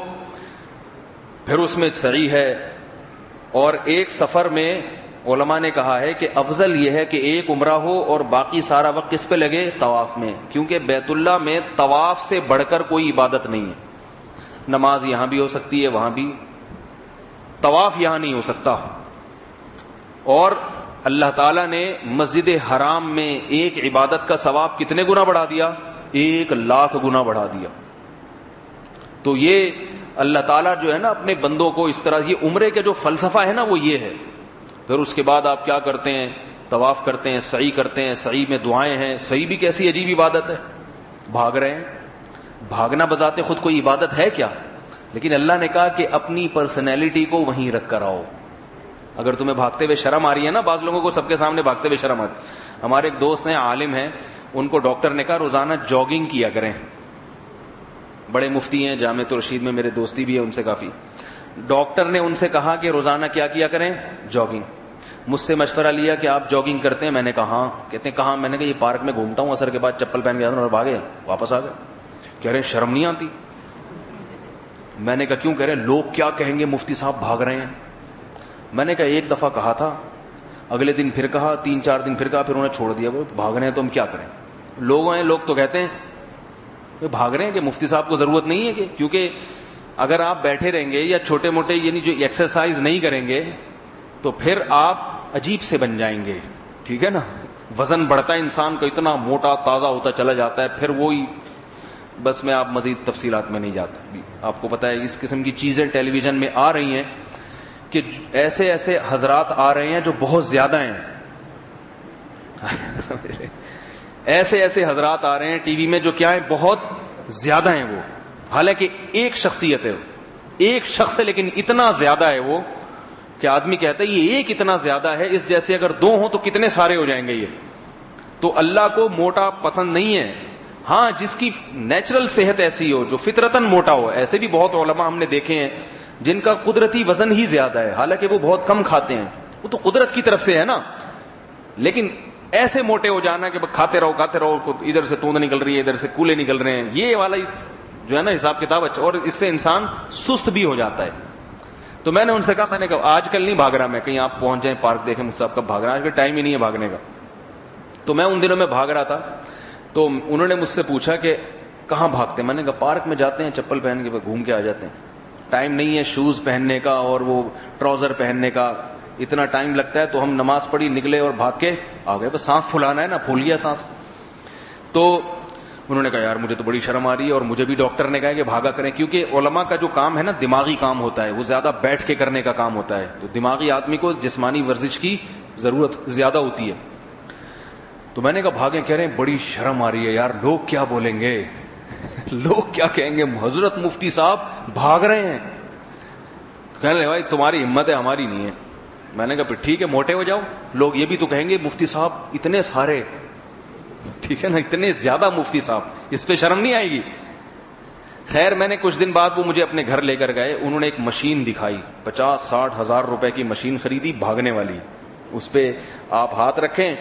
پھر اس میں سعی ہے. اور ایک سفر میں علماء نے کہا ہے کہ افضل یہ ہے کہ ایک عمرہ ہو اور باقی سارا وقت کس پہ لگے؟ طواف میں. کیونکہ بیت اللہ میں طواف سے بڑھ کر کوئی عبادت نہیں ہے. نماز یہاں بھی ہو سکتی ہے, وہاں بھی, طواف یہاں نہیں ہو سکتا. اور اللہ تعالیٰ نے مسجد حرام میں ایک عبادت کا ثواب کتنے گنا بڑھا دیا؟ 1,00,000 گنا بڑھا دیا. تو یہ اللہ تعالیٰ جو ہے نا اپنے بندوں کو اس طرح, یہ عمرے کا جو فلسفہ ہے نا وہ یہ ہے. پھر اس کے بعد آپ کیا کرتے ہیں؟ طواف کرتے ہیں, سعی کرتے ہیں. سعی میں دعائیں ہیں. سعی بھی کیسی عجیب عبادت ہے, بھاگ رہے ہیں. بھاگنا بذات خود کوئی عبادت ہے کیا؟ لیکن اللہ نے کہا کہ اپنی پرسنالٹی کو وہیں رکھ کر آؤ. اگر تمہیں بھاگتے ہوئے شرم آ رہی ہے نا, بعض لوگوں کو سب کے سامنے بھاگتے ہوئے شرم آتی. ہمارے ایک دوست ہیں, عالم ہیں, ان کو ڈاکٹر نے کہا روزانہ جاگنگ کیا کریں. بڑے مفتی ہیں, جامع رشید میں میرے دوستی بھی ہے ان سے کافی. ڈاکٹر نے ان سے کہا کہ روزانہ کیا کریں؟ جاگنگ. مجھ سے مشورہ لیا کہ آپ جاگنگ کرتے ہیں؟ میں نے کہا ہاں. کہتے ہیں کہاں؟ میں نے کہا یہ پارک میں گھومتا ہوں, عصر کے بعد چپل پہن کے آتا ہوں اور بھاگے واپس آ گئے. کہہ رہے ہیں شرم نہیں آتی. میں نے کہا کیوں؟ کہہ رہے ہیں لوگ کیا کہیں گے, مفتی صاحب بھاگ رہے ہیں. میں نے کہا ایک دفعہ کہا تھا, اگلے دن پھر کہا, 3-4 دن پھر کہا, پھر انہوں نے چھوڑ دیا. وہ بھاگ رہے ہیں تو ہم کیا کریں؟ لوگ ہیں, لوگ تو کہتے ہیں یہ بھاگ رہے ہیں کہ مفتی صاحب کو ضرورت نہیں ہے کہ, کیونکہ اگر آپ بیٹھے رہیں گے یا چھوٹے موٹے یعنی جو ایکسرسائز نہیں کریں گے تو پھر آپ عجیب سے بن جائیں گے. ٹھیک ہے نا, وزن بڑھتا ہے انسان کا, اتنا موٹا تازہ ہوتا چلا جاتا ہے, پھر وہی بس. میں آپ مزید تفصیلات میں نہیں جاتا. آپ کو پتا ہے اس قسم کی چیزیں ٹیلی ویژن میں آ رہی ہیں کہ ایسے ایسے حضرات آ رہے ہیں جو بہت زیادہ ہیں. ایسے ایسے حضرات آ رہے ہیں ٹی وی میں جو کیا ہے, بہت زیادہ ہیں وہ. حالانکہ ایک شخصیت ہے, ایک شخص ہے, لیکن اتنا زیادہ ہے وہ کہ آدمی کہتا ہے یہ ایک اتنا زیادہ ہے, اس جیسے اگر 2 ہوں تو کتنے سارے ہو جائیں گے یہ. تو اللہ کو موٹا پسند نہیں ہے. ہاں جس کی نیچرل صحت ایسی ہو, جو فطرتاً موٹا ہو. ایسے بھی بہت علماء ہم نے دیکھے ہیں جن کا قدرتی وزن ہی زیادہ ہے, حالانکہ وہ بہت کم کھاتے ہیں. وہ تو قدرت کی طرف سے ہے نا. لیکن ایسے موٹے ہو جانا کہ کھاتے رہو, ادھر سے توند نکل رہی ہے, ادھر سے کولے نکل رہے ہیں, یہ والا جو ہے نا حساب کتاب اچھا, اور اس سے انسان سست بھی ہو جاتا ہے. تو میں نے ان سے کہا, میں نے کہا آج کل نہیں بھاگ رہا میں, کہیں آپ پہنچ جائیں پارک دیکھیں مجھ سے آپ کب بھاگ رہا ہے, آج کل ٹائم ہی نہیں ہے بھاگنے کا. تو میں ان دنوں میں بھاگ رہا تھا. تو انہوں نے مجھ سے پوچھا کہ کہاں بھاگتے ہیں؟ میں نے کہا پارک میں جاتے ہیں, چپل پہن کے گھوم کے آ جاتے ہیں. ٹائم نہیں ہے شوز پہننے کا اور وہ ٹراؤزر پہننے کا, اتنا ٹائم لگتا ہے. تو ہم نماز پڑھی, نکلے اور بھاگ کے آ گئے. بس سانس پھولانا ہے نا, پھول گیا سانس. تو انہوں نے کہا یار مجھے تو بڑی شرم آ رہی ہے, اور مجھے بھی ڈاکٹر نے کہا کہ بھاگا کریں, کیونکہ علماء کا جو کام ہے نا دماغی کام ہوتا ہے, وہ زیادہ بیٹھ کے کرنے کا کام ہوتا ہے, تو دماغی آدمی کو جسمانی ورزش کی ضرورت زیادہ ہوتی ہے. تو میں نے کہا بھاگیں, کہہ رہے ہیں بڑی شرم آ رہی ہے یار, لوگ کیا بولیں گے, لوگ کیا کہیں گے, حضرت مفتی صاحب بھاگ رہے ہیں. تو کہنے لگے بھائی تمہاری ہمت ہے ہماری نہیں ہے. میں نے کہا پھر ٹھیک ہے موٹے ہو جاؤ, لوگ یہ بھی تو کہیں گے مفتی صاحب اتنے سارے, ٹھیک ہے نا, اتنے زیادہ مفتی صاحب, اس پہ شرم نہیں آئے گی. خیر میں نے کچھ دن بعد وہ مجھے اپنے گھر لے کر گئے, انہوں نے ایک مشین دکھائی, 50-60 ہزار روپے کی مشین خریدی بھاگنے والی. اس پہ آپ ہاتھ رکھیں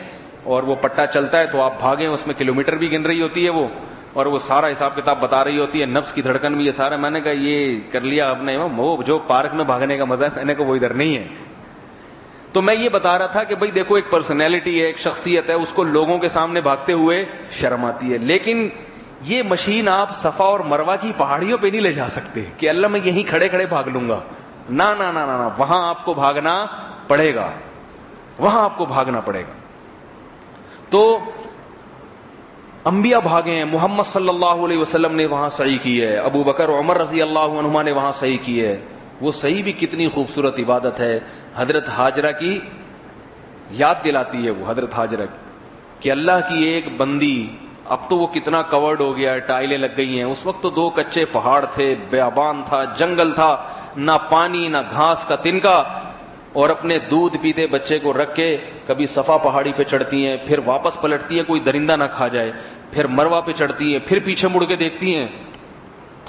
اور وہ پٹا چلتا ہے تو آپ بھاگیں, اس میں کلومیٹر بھی گن رہی ہوتی ہے وہ, اور وہ سارا حساب کتاب بتا رہی ہوتی ہے, نفس کی دھڑکن بھی, یہ سارا. میں نے کہا یہ کر لیا آپ نے, وہ جو پارک میں بھاگنے کا مزہ ہے, میں نے کہا وہ ادھر نہیں ہے. تو میں یہ بتا رہا تھا کہ بھئی دیکھو ایک پرسنالٹی ہے, ایک شخصیت ہے, اس کو لوگوں کے سامنے بھاگتے ہوئے شرم آتی ہے, لیکن یہ مشین آپ صفا اور مروہ کی پہاڑیوں پہ نہیں لے جا سکتے کہ اللہ میں یہیں کھڑے کھڑے بھاگ لوں گا. نا نا نا نا, وہاں آپ کو بھاگنا پڑے گا, وہاں آپ کو بھاگنا پڑے گا. تو انبیاء بھاگے ہیں, محمد صلی اللہ علیہ وسلم نے وہاں سعی کی ہے, ابو بکر عمر رضی اللہ عنہما نے وہاں سعی کی ہے. وہ سعی بھی کتنی خوبصورت عبادت ہے, حضرت ہاجرہ کی یاد دلاتی ہے وہ, حضرت ہاجرہ کہ اللہ کی ایک بندی, اب تو وہ کتنا کورڈ ہو گیا ہے, ٹائلیں لگ گئی ہیں, اس وقت تو 2 کچے پہاڑ تھے, بیابان تھا, جنگل تھا, نہ پانی نہ گھاس کا تنکا, اور اپنے دودھ پیتے بچے کو رکھ کے کبھی صفا پہاڑی پہ چڑھتی ہیں, پھر واپس پلٹتی ہیں کوئی درندہ نہ کھا جائے, پھر مروہ پہ چڑھتی ہیں, پھر پیچھے مڑ کے دیکھتی ہیں,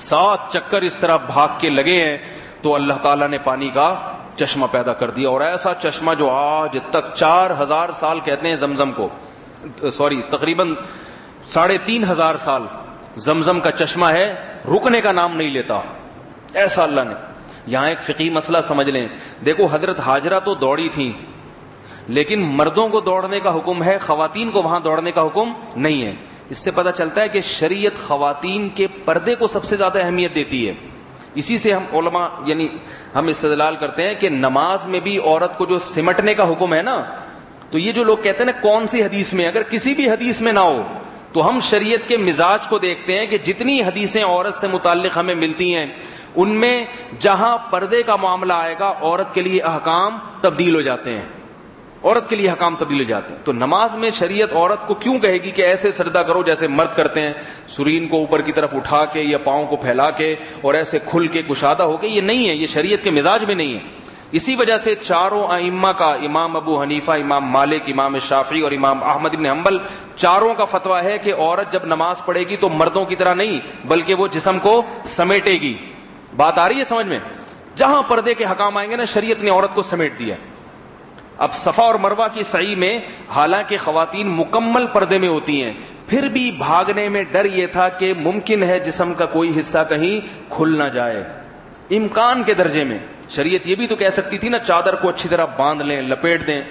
7 چکر اس طرح بھاگ کے لگے ہیں, تو اللہ تعالیٰ نے پانی کا چشمہ پیدا کر دیا. اور ایسا چشمہ جو آج تک 4000 سال کہتے ہیں زمزم کو, تقریباً 3500 سال زمزم کا چشمہ ہے, رکنے کا نام نہیں لیتا, ایسا اللہ نے. یہاں ایک فقہی مسئلہ سمجھ لیں, دیکھو حضرت ہاجرہ تو دوڑی تھیں, لیکن مردوں کو دوڑنے کا حکم ہے, خواتین کو وہاں دوڑنے کا حکم نہیں ہے. اس سے پتہ چلتا ہے کہ شریعت خواتین کے پردے کو سب سے زیادہ اہمیت دیتی ہے. اسی سے ہم علماء یعنی ہم استدلال کرتے ہیں کہ نماز میں بھی عورت کو جو سمٹنے کا حکم ہے نا, تو یہ جو لوگ کہتے ہیں نا کون سی حدیث میں, اگر کسی بھی حدیث میں نہ ہو تو ہم شریعت کے مزاج کو دیکھتے ہیں کہ جتنی حدیثیں عورت سے متعلق ہمیں ملتی ہیں ان میں جہاں پردے کا معاملہ آئے گا عورت کے لیے احکام تبدیل ہو جاتے ہیں, عورت کے لیے حکام تبدیل ہو جاتے ہیں. تو نماز میں شریعت عورت کو کیوں کہے گی کہ ایسے سجدہ کرو جیسے مرد کرتے ہیں, سرین کو اوپر کی طرف اٹھا کے یا پاؤں کو پھیلا کے اور ایسے کھل کے کشادہ ہو کے, یہ نہیں ہے, یہ شریعت کے مزاج میں نہیں ہے. اسی وجہ سے چاروں ائمہ کا, امام ابو حنیفہ, امام مالک, امام شافعی اور امام احمد بن حنبل, چاروں کا فتویٰ ہے کہ عورت جب نماز پڑھے گی تو مردوں کی طرح نہیں بلکہ وہ جسم کو سمیٹے گی. بات آ رہی ہے سمجھ میں؟ جہاں پردے کے حکام آئیں گے نا شریعت نے عورت کو سمیٹ دیا. اب صفا اور مروہ کی سعی میں حالانکہ خواتین مکمل پردے میں ہوتی ہیں, پھر بھی بھاگنے میں ڈر یہ تھا کہ ممکن ہے جسم کا کوئی حصہ کہیں کھل نہ جائے, امکان کے درجے میں. شریعت یہ بھی تو کہہ سکتی تھی نا چادر کو اچھی طرح باندھ لیں, لپیٹ دیں.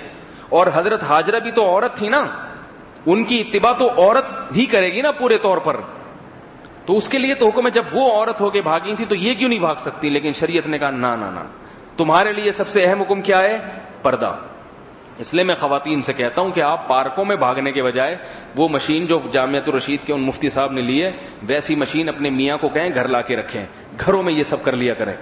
اور حضرت ہاجرہ بھی تو عورت تھی نا, ان کی اتباع تو عورت ہی کرے گی نا پورے طور پر, تو اس کے لیے تو حکم ہے. جب وہ عورت ہو کے بھاگی تھی تو یہ کیوں نہیں بھاگ سکتی؟ لیکن شریعت نے کہا نا نا نا, تمہارے لیے سب سے اہم حکم کیا ہے؟ پردہ. اس لیے میں خواتین سے کہتا ہوں کہ آپ پارکوں میں بھاگنے کے بجائے وہ مشین جو جامعۃ الرشید کے ان مفتی صاحب نے لی ہے ویسی مشین اپنے میاں کو کہیں گھر لا کے رکھیں, گھروں میں یہ سب کر لیا کریں,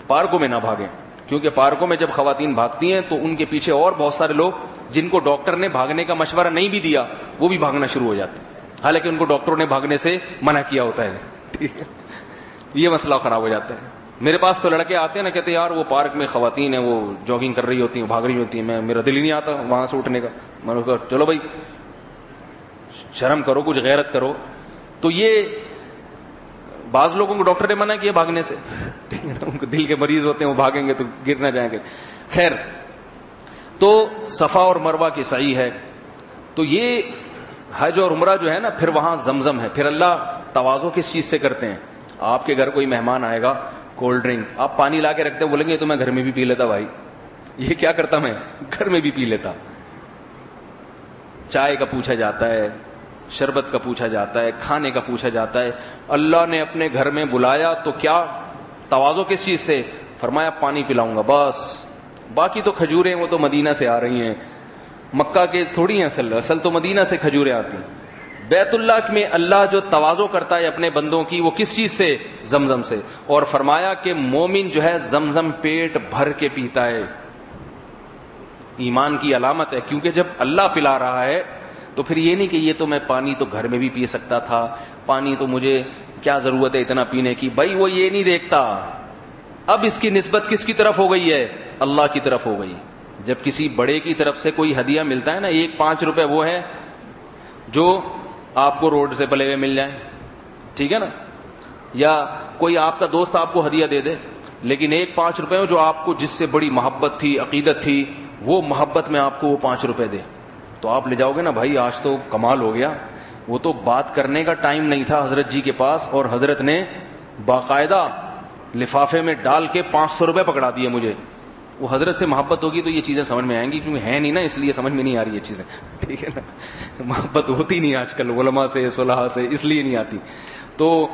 پارکوں میں نہ بھاگیں. کیونکہ پارکوں میں جب خواتین بھاگتی ہیں تو ان کے پیچھے اور بہت سارے لوگ جن کو ڈاکٹر نے بھاگنے کا مشورہ نہیں بھی دیا وہ بھی بھاگنا شروع ہو جاتے ہیں, حالانکہ ان کو ڈاکٹروں نے بھاگنے سے منع کیا ہوتا ہے. ٹھیک ہے, یہ مسئلہ خراب ہو جاتا ہے. میرے پاس تو لڑکے آتے ہیں نا, کہتے ہیں یار وہ پارک میں خواتین ہیں, وہ جاگنگ کر رہی ہوتی ہیں, بھاگ رہی ہوتی ہیں, میرا دل ہی نہیں آتا وہاں سے اٹھنے کا. میں نے کہا چلو بھائی شرم کرو, کچھ غیرت کرو. تو یہ بعض لوگوں کو ڈاکٹر نے منع کیا بھاگنے سے, ان کو دل کے مریض ہوتے ہیں, وہ بھاگیں گے تو گر نہ جائیں گے. خیر, تو صفا اور مروہ کی سعی ہے. تو یہ حج اور عمرہ جو ہے نا, پھر وہاں زمزم ہے. پھر اللہ تواضع کس چیز سے کرتے ہیں؟ آپ کے گھر کوئی مہمان آئے گا, کولڈ ڈرنک آپ پانی لا کے رکھتے ہیں, بولیں گے تو میں گھر میں بھی پی لیتا بھائی. یہ کیا کرتا, میں گھر میں بھی پی لیتا. چائے کا پوچھا جاتا ہے, شربت کا پوچھا جاتا ہے, کھانے کا پوچھا جاتا ہے. اللہ نے اپنے گھر میں بلایا تو کیا تواضع کس چیز سے؟ فرمایا پانی پلاؤں گا بس, باقی تو کھجوریں وہ تو مدینہ سے آ رہی ہیں, مکہ کے تھوڑی ہیں, اصل تو مدینہ سے کھجوریں آتی ہیں. بیت اللہ میں اللہ جو تواضع کرتا ہے اپنے بندوں کی، وہ کس چیز سے؟ زمزم سے. اور فرمایا کہ مومن جو ہے زمزم پیٹ بھر کے پیتا ہے. ایمان کی علامت ہے، کیونکہ جب اللہ پلا رہا ہے تو پھر یہ نہیں کہ یہ تو میں پانی تو گھر میں بھی پی سکتا تھا، پانی تو مجھے کیا ضرورت ہے اتنا پینے کی. بھائی وہ یہ نہیں دیکھتا. اب اس کی نسبت کس کی طرف ہو گئی ہے؟ اللہ کی طرف ہو گئی. جب کسی بڑے کی طرف سے کوئی ہدیہ ملتا ہے نا، 1 5 روپے وہ ہے جو آپ کو روڈ سے پلے ہوئے مل جائیں، ٹھیک ہے نا، یا کوئی آپ کا دوست آپ کو ہدیہ دے دے، لیکن 1 5 روپے جو آپ کو جس سے بڑی محبت تھی، عقیدت تھی، وہ محبت میں آپ کو وہ 5 روپے دے، تو آپ لے جاؤ گے نا. بھائی آج تو کمال ہو گیا، وہ تو بات کرنے کا ٹائم نہیں تھا حضرت جی کے پاس، اور حضرت نے باقاعدہ لفافے میں ڈال کے 500 روپے پکڑا دیے مجھے. وہ حضرت سے محبت ہوگی تو یہ چیزیں سمجھ میں آئیں گی، کیونکہ ہے نہیں نا، اس لیے سمجھ میں نہیں آ رہی یہ چیزیں، ٹھیک ہے نا. محبت ہوتی نہیں آج کل علماء سے، صلحاء سے، اس لیے نہیں آتی. تو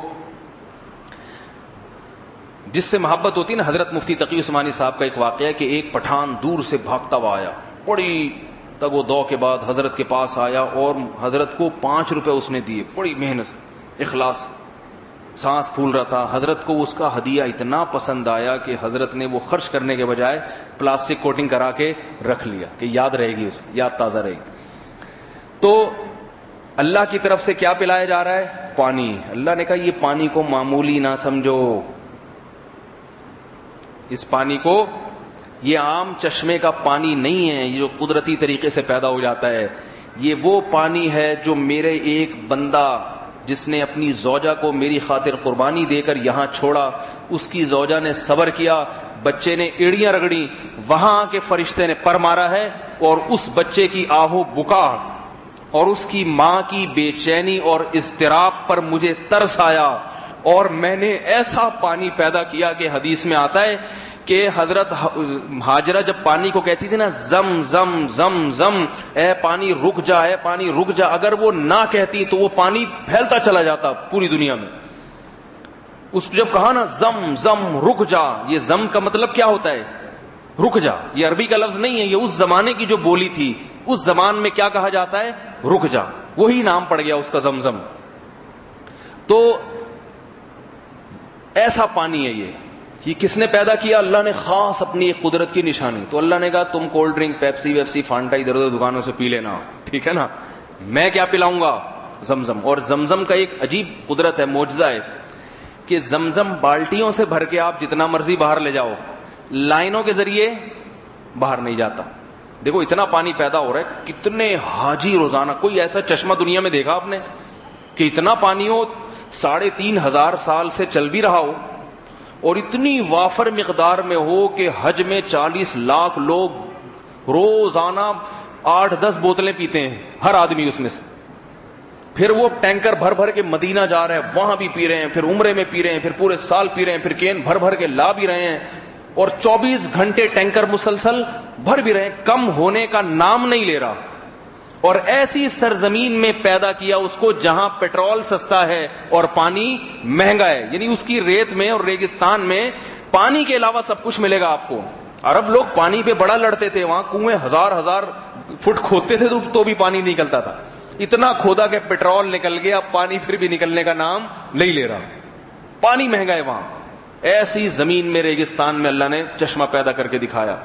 جس سے محبت ہوتی ہے نا، حضرت مفتی تقی عثمانی صاحب کا ایک واقعہ ہے کہ ایک پٹھان دور سے بھاگتا ہوا آیا، بڑی تگ و دو کے بعد حضرت کے پاس آیا اور حضرت کو 5 روپے اس نے دیے، بڑی محنت اخلاص، سانس پھول رہا تھا. حضرت کو اس کا ہدیہ اتنا پسند آیا کہ حضرت نے وہ خرچ کرنے کے بجائے پلاسٹک کوٹنگ کرا کے رکھ لیا کہ یاد رہے گی، اس کی یاد تازہ رہے گی. تو اللہ کی طرف سے کیا پلایا جا رہا ہے؟ پانی. اللہ نے کہا یہ پانی کو معمولی نہ سمجھو، اس پانی کو، یہ عام چشمے کا پانی نہیں ہے یہ جو قدرتی طریقے سے پیدا ہو جاتا ہے. یہ وہ پانی ہے جو میرے ایک بندہ جس نے اپنی زوجہ کو میری خاطر قربانی دے کر یہاں چھوڑا، اس کی زوجہ نے صبر کیا، بچے نے ایڑیاں رگڑی، وہاں کے فرشتے نے پر مارا ہے، اور اس بچے کی آہو بکا اور اس کی ماں کی بے چینی اور اضطراب پر مجھے ترس آیا، اور میں نے ایسا پانی پیدا کیا کہ حدیث میں آتا ہے کہ حضرت ہاجرہ جب پانی کو کہتی تھی نا زم زم زم زم، اے پانی رک جا، اے پانی رک جا، اگر وہ نہ کہتی تو وہ پانی پھیلتا چلا جاتا پوری دنیا میں. اس کو جب کہا نا زم زم رک جا، یہ زم کا مطلب کیا ہوتا ہے؟ رک جا. یہ عربی کا لفظ نہیں ہے، یہ اس زمانے کی جو بولی تھی، اس زمان میں کیا کہا جاتا ہے؟ رک جا. وہی نام پڑ گیا اس کا زمزم. تو ایسا پانی ہے یہ کس نے پیدا کیا؟ اللہ نے خاص اپنی ایک قدرت کی نشانی. تو اللہ نے کہا تم کولڈ ڈرنک، پیپسی ویپسی، فانٹا ادھر ادھر دکانوں سے پی لینا، ٹھیک ہے نا، میں کیا پلاؤں گا؟ زمزم. اور زمزم کا ایک عجیب قدرت ہے، معجزہ ہے کہ زمزم بالٹیوں سے بھر کے آپ جتنا مرضی باہر لے جاؤ، لائنوں کے ذریعے باہر نہیں جاتا. دیکھو اتنا پانی پیدا ہو رہا ہے، کتنے حاجی روزانہ، کوئی ایسا چشمہ دنیا میں دیکھا آپ نے کہ اتنا پانی ہو 3500 سال سے چل بھی رہا ہو، اور اتنی وافر مقدار میں ہو کہ حج میں 40 لاکھ لوگ روزانہ 8 10 بوتلیں پیتے ہیں ہر آدمی اس میں سے. پھر وہ ٹینکر بھر بھر کے مدینہ جا رہے ہیں، وہاں بھی پی رہے ہیں، پھر عمرے میں پی رہے ہیں، پھر پورے سال پی رہے ہیں، پھر کین بھر بھر کے لا بھی رہے ہیں، اور 24 گھنٹے ٹینکر مسلسل بھر بھی رہے ہیں، کم ہونے کا نام نہیں لے رہا. اور ایسی سرزمین میں پیدا کیا اس کو جہاں پیٹرول سستا ہے اور پانی مہنگا ہے، یعنی اس کی ریت میں اور ریگستان میں پانی کے علاوہ سب کچھ ملے گا آپ کو. عرب لوگ پانی پہ بڑا لڑتے تھے، وہاں کنویں 1000 فٹ کھودتے تھے تو بھی پانی نکلتا تھا. اتنا کھودا کہ پیٹرول نکل گیا، پانی پھر بھی نکلنے کا نام نہیں لے رہا، پانی مہنگا ہے وہاں. ایسی زمین میں، ریگستان میں اللہ نے چشمہ پیدا کر کے دکھایا.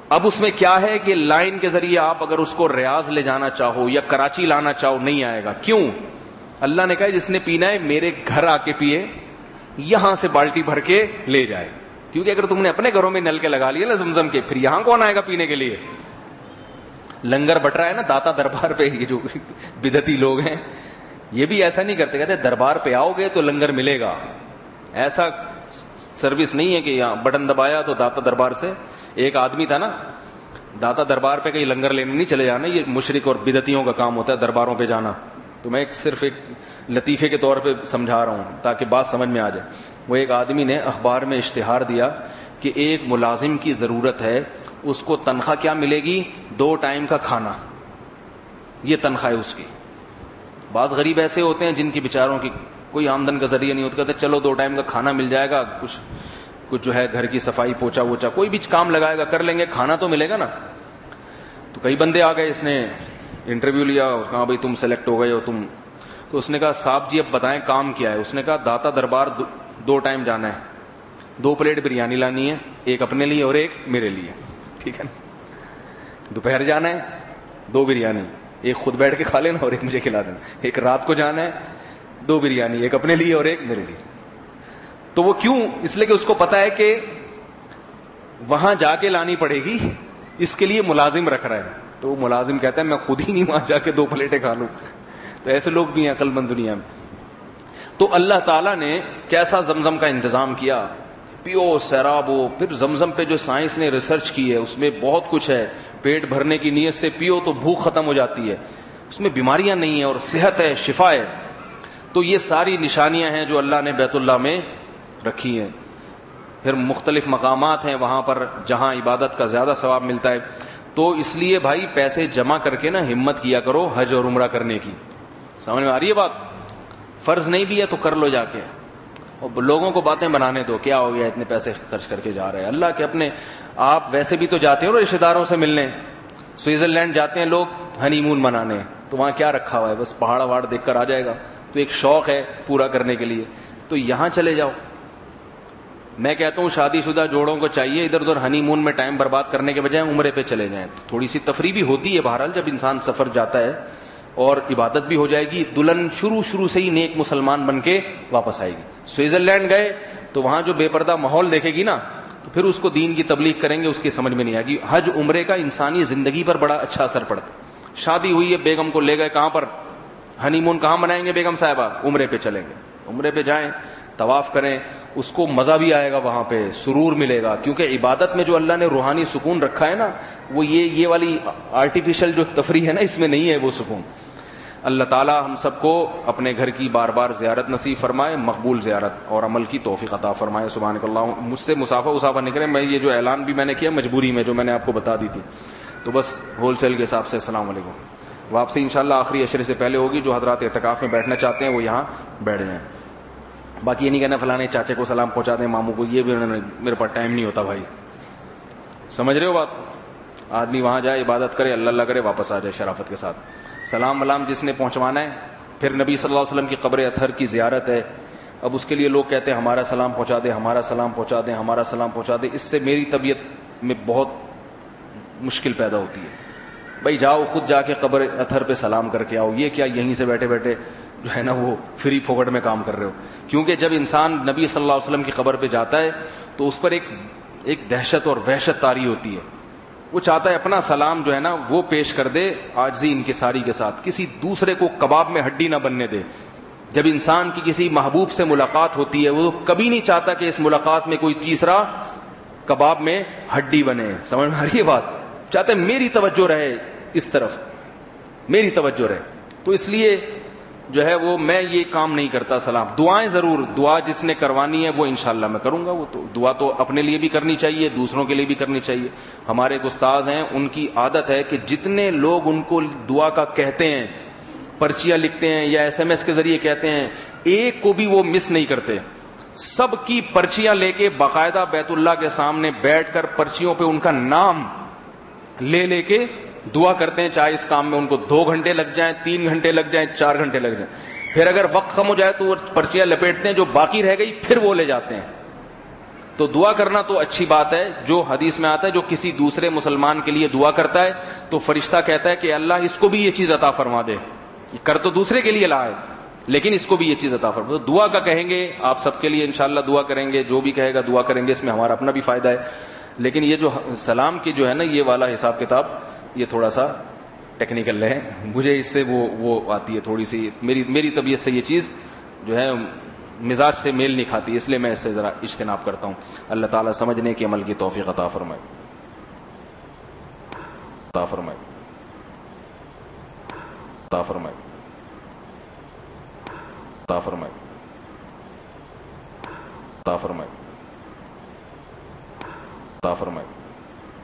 اب اس میں کیا ہے کہ لائن کے ذریعے آپ اگر اس کو ریاض لے جانا چاہو یا کراچی لانا چاہو نہیں آئے گا. کیوں؟ اللہ نے کہا جس نے پینا ہے میرے گھر آ کے پیے، یہاں سے بالٹی بھر کے لے جائے. کیونکہ اگر تم نے اپنے گھروں میں نل کے لگا لیے نا زمزم کے، پھر یہاں کون آئے گا پینے کے لیے؟ لنگر بٹ رہا ہے نا داتا دربار پہ. یہ جو بدعتی لوگ ہیں یہ بھی ایسا نہیں کرتے، کہتے دربار پہ آؤ گے تو لنگر ملے گا. ایسا سروس نہیں ہے کہ یہاں بٹن دبایا تو داتا دربار سے. ایک آدمی تھا نا، داتا دربار پہ کہیں لنگر لینے نہیں چلے جانا، یہ مشرک اور بدعتیوں کا کام ہوتا ہے درباروں پہ جانا. تو میں صرف ایک لطیفے کے طور پہ سمجھا رہا ہوں تاکہ بات سمجھ میں آ جائے. وہ ایک آدمی نے اخبار میں اشتہار دیا کہ ایک ملازم کی ضرورت ہے، اس کو تنخواہ کیا ملے گی؟ 2 ٹائم کا کھانا، یہ تنخواہ ہے اس کی. بعض غریب ایسے ہوتے ہیں جن کی بیچاروں کی کوئی آمدن کا ذریعہ نہیں ہوتا، کہتے چلو 2 ٹائم کا کھانا مل جائے گا، کچھ جو ہے گھر کی صفائی پوچھا ووچا کوئی بھی کام لگائے گا، کر لیں گے، کھانا تو ملے گا نا. تو کئی بندے آ گئے، اس نے انٹرویو لیا، کہا بھائی تم سلیکٹ ہو گئے ہو، تم تو اس نے کہا صاحب جی اب بتائیں کام کیا ہے؟ اس نے کہا داتا دربار 2 ٹائم جانا ہے, 2 پلیٹ بریانی لانی ہے, ایک اپنے لیے اور ایک میرے لیے, ٹھیک ہے نا. دوپہر جانا ہے 2 بریانی, ایک خود بیٹھ کے کھا لینا اور ایک مجھے کھلا دینا. ایک رات کو جانا ہے 2 بریانی, ایک اپنے لیے اور ایک میرے لیے. تو وہ کیوں؟ اس لیے کہ اس کو پتا ہے کہ وہاں جا کے لانی پڑے گی, اس کے لیے ملازم رکھ رہا ہے. تو وہ ملازم کہتا ہے میں خود ہی نہیں وہاں جا کے 2 پلیٹیں کھا لوں. تو ایسے لوگ بھی ہیں عقل مند دنیا میں. تو اللہ تعالیٰ نے کیسا زمزم کا انتظام کیا, پیو سیراب ہو. پھر زمزم پہ جو سائنس نے ریسرچ کی ہے اس میں بہت کچھ ہے. پیٹ بھرنے کی نیت سے پیو تو بھوک ختم ہو جاتی ہے, اس میں بیماریاں نہیں ہیں اور صحت ہے, شفا ہے. تو یہ ساری نشانیاں ہیں جو اللہ نے بیت اللہ میں رکھی ہیں. پھر مختلف مقامات ہیں وہاں پر جہاں عبادت کا زیادہ ثواب ملتا ہے. تو اس لیے بھائی پیسے جمع کر کے نا ہمت کیا کرو حج اور عمرہ کرنے کی. سمجھ میں آ رہی ہے بات؟ فرض نہیں بھی ہے تو کر لو جا کے, اور لوگوں کو باتیں بنانے دو کیا ہو گیا اتنے پیسے خرچ کر کے جا رہے ہیں. اللہ کے اپنے آپ ویسے بھی تو جاتے ہو رشتے داروں سے ملنے, سوئٹزرلینڈ جاتے ہیں لوگ ہنی مون منانے, تو وہاں کیا رکھا ہوا ہے؟ بس پہاڑ وہاڑ دیکھ کر آ جائے گا. تو ایک شوق ہے پورا کرنے کے لیے, تو یہاں چلے جاؤ. میں کہتا ہوں شادی شدہ جوڑوں کو چاہیے ادھر ادھر ہنی مون میں ٹائم برباد کرنے کے بجائے عمرے پہ چلے جائیں. تو تھوڑی سی تفریح بھی ہوتی ہے بہرحال جب انسان سفر جاتا ہے, اور عبادت بھی ہو جائے گی. دلہن شروع سے ہی نیک مسلمان بن کے واپس آئے گی. سوئٹزرلینڈ گئے تو وہاں جو بے پردہ ماحول دیکھے گی نا, تو پھر اس کو دین کی تبلیغ کریں گے, اس کی سمجھ میں نہیں آئے گی. حج عمرے کا انسانی زندگی پر بڑا اچھا اثر پڑتا. شادی ہوئی ہے, بیگم کو لے گئے کہاں پر, ہنی مون کہاں منائیں گے بیگم صاحبہ؟ عمرے پہ چلیں گے. عمرے پہ جائیں, طواف کریں, اس کو مزہ بھی آئے گا, وہاں پہ سرور ملے گا. کیونکہ عبادت میں جو اللہ نے روحانی سکون رکھا ہے نا, وہ یہ والی آرٹیفیشل جو تفریح ہے نا, اس میں نہیں ہے وہ سکون. اللہ تعالی ہم سب کو اپنے گھر کی بار بار زیارت نصیب فرمائے, مقبول زیارت, اور عمل کی توفیق عطا فرمائے. سبحانک اللہ. مجھ سے مسافہ نہ کریں, میں یہ جو اعلان بھی میں نے کیا مجبوری میں, جو میں نے آپ کو بتا دی تھی, تو بس ہول سیل کے حساب سے. السلام علیکم. واپسی انشاءاللہ آخری عشرے سے پہلے ہوگی. جو حضرات اعتکاف میں بیٹھنا چاہتے ہیں وہ یہاں بیٹھ جائیں. باقی یہ نہیں کہنا فلانے چاچے کو سلام پہنچا دیں, ماموں کو, یہ بھی میرے پاس ٹائم نہیں ہوتا بھائی. سمجھ رہے ہو بات؟ آدمی وہاں جائے, عبادت کرے, اللہ کرے, واپس آ جائے شرافت کے ساتھ. سلام ولام جس نے پہنچوانا ہے. پھر نبی صلی اللہ علیہ وسلم کی قبر اطہر کی زیارت ہے. اب اس کے لیے لوگ کہتے ہیں ہمارا سلام پہنچا دیں, ہمارا سلام پہنچا دیں, ہمارا سلام پہنچا دیں. اس سے میری طبیعت میں بہت مشکل پیدا ہوتی ہے. بھائی جاؤ خود جا کے قبر اطہر پہ سلام کر کے آؤ. یہ کیا یہیں سے بیٹھے بیٹھے جو ہے نا وہ فری پھوکٹ میں کام کر رہے ہو. کیونکہ جب انسان نبی صلی اللہ علیہ وسلم کی قبر پہ جاتا ہے تو اس پر ایک دہشت اور وحشت طاری ہوتی ہے. وہ چاہتا ہے اپنا سلام جو ہے نا وہ پیش کر دے عاجزی انکساری کے ساتھ, کسی دوسرے کو کباب میں ہڈی نہ بننے دے. جب انسان کی کسی محبوب سے ملاقات ہوتی ہے وہ کبھی نہیں چاہتا کہ اس ملاقات میں کوئی تیسرا کباب میں ہڈی بنے. سمجھ میں آ رہی ہے بات؟ چاہتا ہے میری توجہ رہے اس طرف, میری توجہ رہے. تو اس لیے جو ہے وہ میں یہ کام نہیں کرتا. سلام دعائیں ضرور, دعا جس نے کروانی ہے وہ انشاءاللہ میں کروں گا. وہ تو دعا تو اپنے لیے بھی کرنی چاہیے, دوسروں کے لیے بھی کرنی چاہیے. ہمارے ایک استاذ ہیں, ان کی عادت ہے کہ جتنے لوگ ان کو دعا کا کہتے ہیں, پرچیاں لکھتے ہیں یا SMS کے ذریعے کہتے ہیں, ایک کو بھی وہ مس نہیں کرتے. سب کی پرچیاں لے کے باقاعدہ بیت اللہ کے سامنے بیٹھ کر پرچیوں پہ ان کا نام لے کے دعا کرتے ہیں. چاہے اس کام میں ان کو 2 گھنٹے لگ جائیں, 3 گھنٹے لگ جائیں, 4 گھنٹے لگ جائیں. پھر اگر وقت کم ہو جائے تو وہ پرچیاں لپیٹتے ہیں, جو باقی رہ گئی پھر وہ لے جاتے ہیں. تو دعا کرنا تو اچھی بات ہے. جو حدیث میں آتا ہے جو کسی دوسرے مسلمان کے لیے دعا کرتا ہے تو فرشتہ کہتا ہے کہ اللہ اس کو بھی یہ چیز عطا فرما دے. کر تو دوسرے کے لیے لائے لیکن اس کو بھی یہ چیز عطا فرما. تو دعا کا کہیں گے, آپ سب کے لیے انشاءاللہ دعا کریں گے, جو بھی کہے گا دعا کریں گے, اس میں ہمارا اپنا بھی فائدہ ہے. لیکن یہ جو سلام کی جو ہے نا یہ والا حساب کتاب یہ تھوڑا سا ٹیکنیکل ہے, مجھے اس سے وہ آتی ہے تھوڑی سی, میری طبیعت سے یہ چیز جو ہے مزاج سے میل نہیں کھاتی, اس لیے میں اس سے ذرا اجتناب کرتا ہوں. اللہ تعالیٰ سمجھنے کی عمل کی توفیق عطا فرمائے. عطا فرمائے. عطا فرمائے. عطا فرمائے. عطا فرمائے. عطا فرمائے.